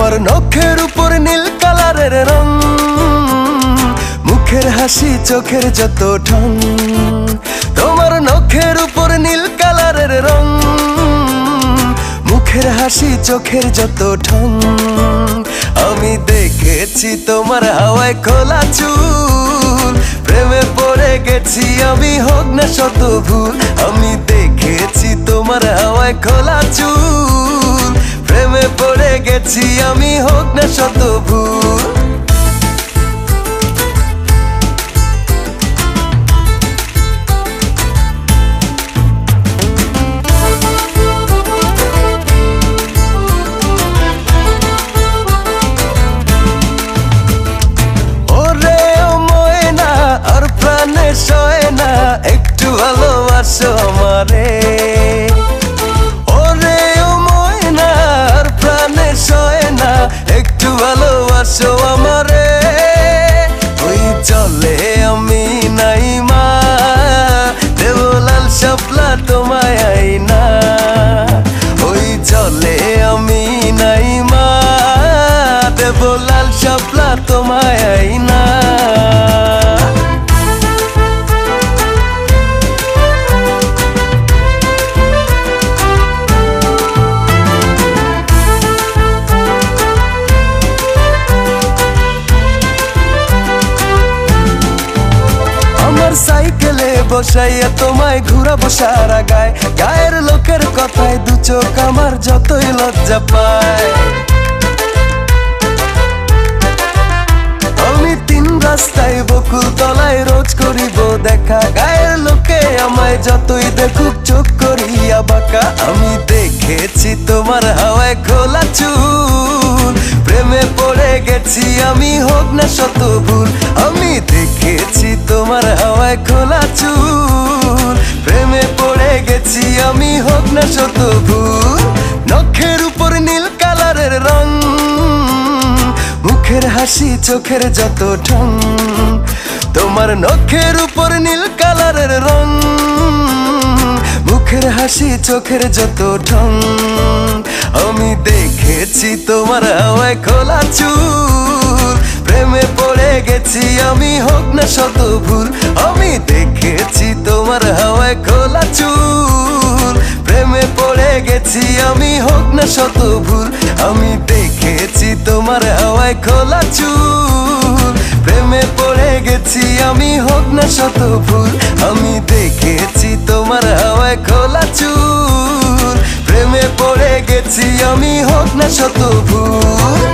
তোমার নখের উপর নীল কালারের রং, মুখের হাসি চোখের যত ঢং। তোমার নখের উপর নীল কালারের রং, মুখের হাসি চোখের যত ঢং। আমি দেখেছি তোমার হাওয়ায় খোলা চুল, প্রেমে পড়ে গেছি আমি হোক না শত ভুল। আমি দেখেছি তোমার হাওয়ায় খোলা চুল, প্রেমে পড়ে গেছি আমি হোক না শত ভুল। সয় না একটু ভালোবাসো আমারে, ওরে ও ময়না আর প্রাণে সয় না একটু ভালোবাসো আমারে। ওই চলে আমি নাই মা দেব লাল শাপলা তোমায় আইনা, ওই চলে আমি নাই মা দেব লাল শাপলা তোমায় আইনা। সাইকেলে বসাইয়া তোমায় ঘুরাবো সারা গায়, গায়ের লোকের কথায় দু চোখ আমার যতই লজ্জা পায়। আমি তিন রাস্তায় বকুল তলায় রোজ করিব দেখা, গায়ের লোকে আমায় যতই দেখুক চোখ করিয়া বাঁকা। আমি দেখেছি তোমার হাওয়ায় খোলা চুল, প্রেমে পড়ে গেছি আমি হোক না শত ভুল। আমি দেখেছি তোমার হাওয়ায় খোলা চুল, প্রেমে পড়ে গেছি আমি হোক না শত ভুল। নখের উপর নীল কালারের রং, মুখের হাসি চোখের যত ঢং। তোমার নখের উপর নীল কালারের রং, মুখের হাসি চোখের যত ঢং। আমি দেখেছি তোমার হাওয়ায় খোলা চুল, প্রেমে পড়ে গেছি আমি হোক না শত ভুল। আমি দেখেছি তোমার হাওয়ায় খোলা চুল, প্রেমে পড়ে গেছি আমি হোক না শত ভুল। আমি দেখেছি তোমার হাওয়ায় খোলা চুল, প্রেমে পড়ে গেছি আমি হোক না শত ভুল। আমি দেখেছি তোমার হাওয়ায় খোলা চুল, প্রেমে পড়ে গেছি আমি হোক না শত ভুল।